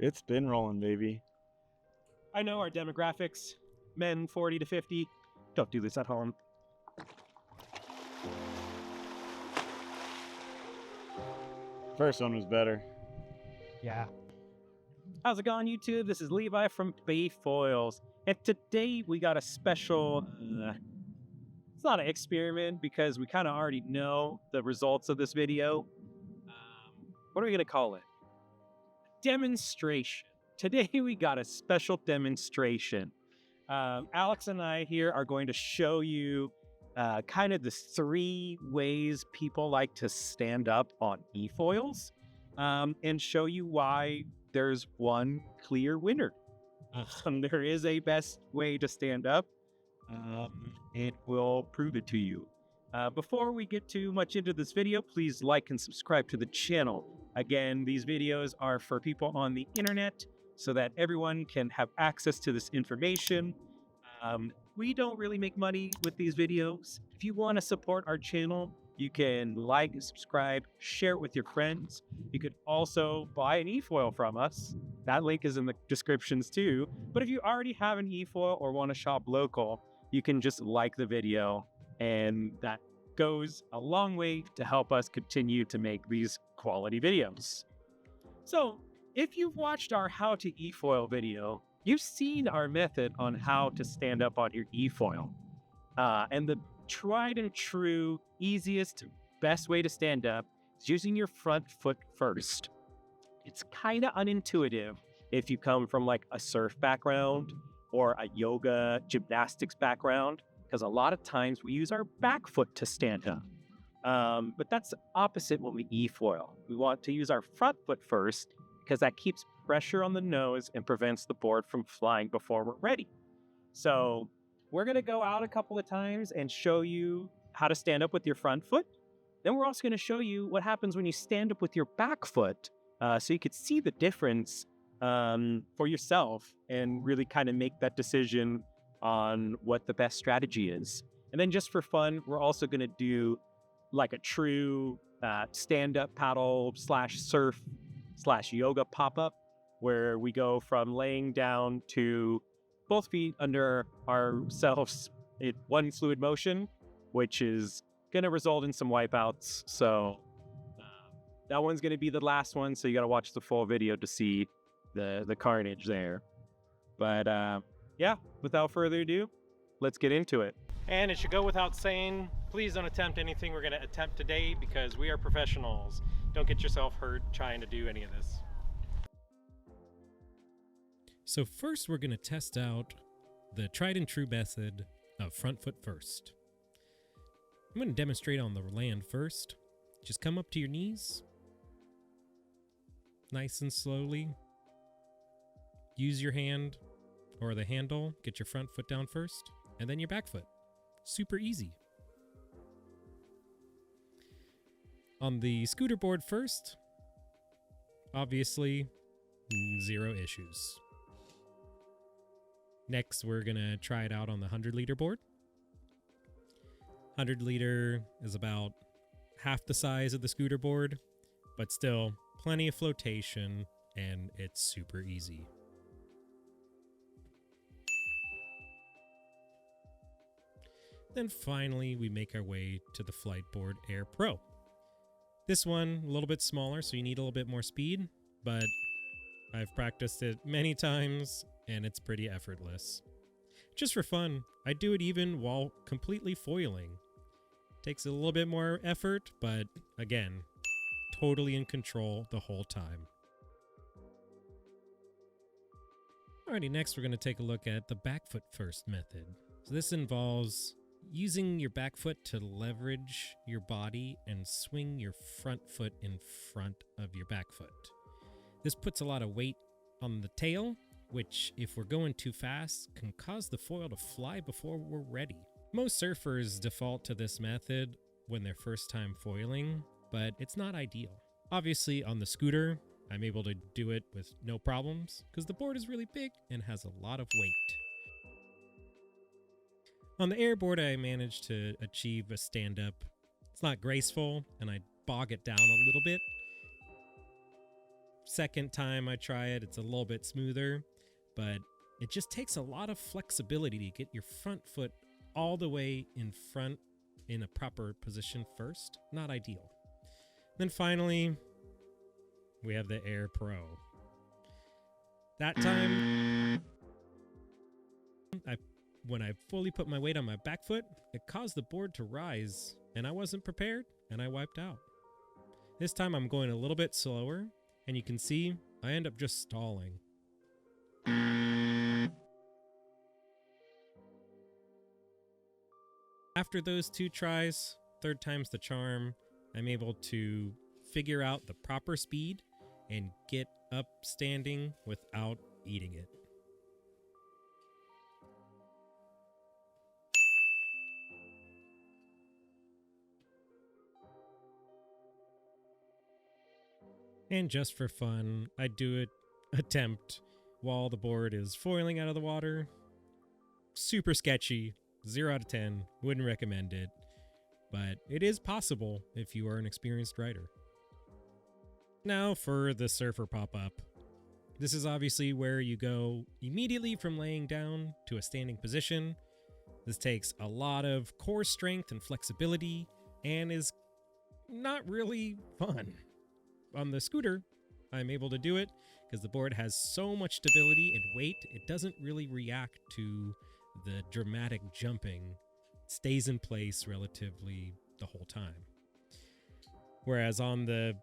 It's been rolling, baby. I know our demographics, men 40 to 50. Don't do this at home. First one was better. Yeah. How's it going, YouTube? This is Levi from BayFoils. And today we got a special, it's not an experiment because we kind of already know the results of this video. What are we going to call it? Demonstration. Today we got a special demonstration. Alex and I here are going to show you kind of the 3 ways people like to stand up on efoils, and show you why there's one clear winner. There is a best way to stand up. It will prove it to you. Before we get too much into this video, please like and subscribe to the channel. Again, these videos are for people on the internet so that everyone can have access to this information. We don't really make money with these videos. If you want to support our channel, you can like, subscribe, share it with your friends. You could also buy an efoil from us. That link is in the descriptions too. But if you already have an efoil or want to shop local, you can just like the video, and that goes a long way to help us continue to make these quality videos. So if you've watched our how to efoil video, you've seen our method on how to stand up on your efoil. And the tried and true, easiest, best way to stand up is using your front foot first. It's kind of unintuitive if you come from like a surf background or a yoga gymnastics background, because a lot of times we use our back foot to stand up. But that's opposite when we efoil. We want to use our front foot first because that keeps pressure on the nose and prevents the board from flying before we're ready. So we're going to go out a couple of times and show you how to stand up with your front foot. Then we're also going to show you what happens when you stand up with your back foot, so you could see the difference for yourself and really kind of make that decision on what the best strategy is. And then just for fun, we're also going to do like a true stand-up paddle / surf / yoga pop-up, where we go from laying down to both feet under ourselves in one fluid motion, which is going to result in some wipeouts. So that one's going to be the last one, so you got to watch the full video to see the carnage there. But yeah, without further ado, let's get into it. And it should go without saying, please don't attempt anything we're going to attempt today because we are professionals. Don't get yourself hurt trying to do any of this. So first we're going to test out the tried and true method of front foot first. I'm going to demonstrate on the land first. Just come up to your knees, nice and slowly. Use your hand or the handle, get your front foot down first, and then your back foot. Super easy. On the scooter board first, obviously, 0 issues. Next, we're going to try it out on the 100-liter board. 100-liter is about half the size of the scooter board, but still plenty of flotation, and it's super easy. Then finally, we make our way to the Fliteboard Air Pro. This one, a little bit smaller, so you need a little bit more speed, but I've practiced it many times, and it's pretty effortless. Just for fun, I do it even while completely foiling. Takes a little bit more effort, but again, totally in control the whole time. Alrighty, next we're going to take a look at the back foot first method. So this involves using your back foot to leverage your body and swing your front foot in front of your back foot. This puts a lot of weight on the tail, which, if we're going too fast, can cause the foil to fly before we're ready. Most surfers default to this method when they're first time foiling, but it's not ideal. Obviously, on the scooter, I'm able to do it with no problems because the board is really big and has a lot of weight. On the airboard, I managed to achieve a stand-up. It's not graceful, and I bog it down a little bit. second time I try it, it's a little bit smoother, but it just takes a lot of flexibility to get your front foot all the way in front in a proper position first. Not ideal. Then finally, we have the Air Pro. That time, when I fully put my weight on my back foot, it caused the board to rise, and I wasn't prepared, and I wiped out. This time I'm going a little bit slower, and you can see I end up just stalling. After those 2 tries, third time's the charm, I'm able to figure out the proper speed and get up standing without eating it. And just for fun, I do an attempt while the board is foiling out of the water. Super sketchy, 0 out of 10, wouldn't recommend it, but it is possible if you are an experienced rider. Now for the surfer pop-up. This is obviously where you go immediately from laying down to a standing position. This takes a lot of core strength and flexibility and is not really fun. On the scooter, I'm able to do it because the board has so much stability and weight, it doesn't really react to the dramatic jumping. It stays in place relatively the whole time. Whereas on the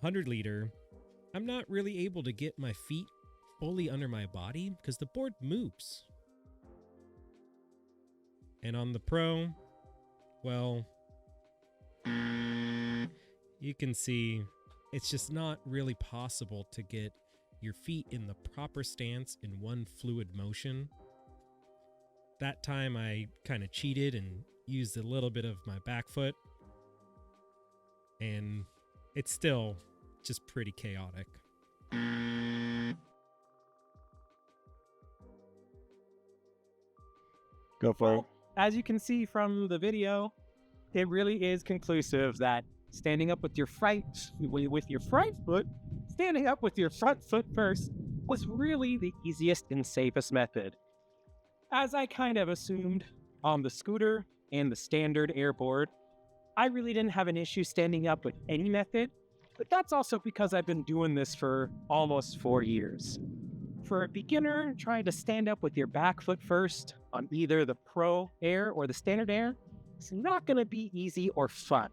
100-liter, I'm not really able to get my feet fully under my body because the board moves. And on the Pro, well, you can see it's just not really possible to get your feet in the proper stance in one fluid motion. That time I kind of cheated and used a little bit of my back foot, and it's still just pretty chaotic. Go for it. As you can see from the video, it really is conclusive that standing up with your front foot, standing up with your front foot first was really the easiest and safest method. As I kind of assumed on the scooter and the standard airboard, I really didn't have an issue standing up with any method, but that's also because I've been doing this for almost 4 years. For a beginner trying to stand up with your back foot first on either the Pro Air or the standard Air, it's not going to be easy or fun.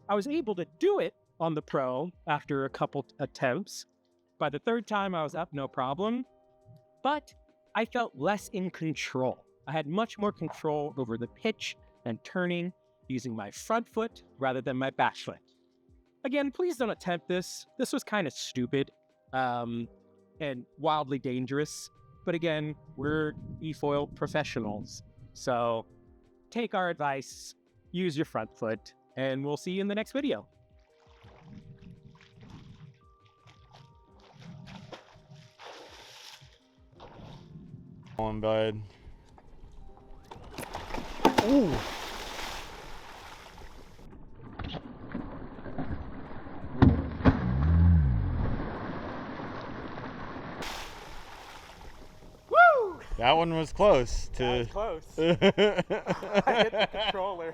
I was able to do it on the Pro after a couple attempts. By the 3rd time, I was up no problem, but I felt less in control. I had much more control over the pitch and turning using my front foot rather than my back foot. Again, please don't attempt this. This was kind of stupid and wildly dangerous. But again, we're efoil professionals. So take our advice, use your front foot, and we'll see you in the next video. On, bud. Ooh. Woo! That one was close to. That was close. I hit the controller.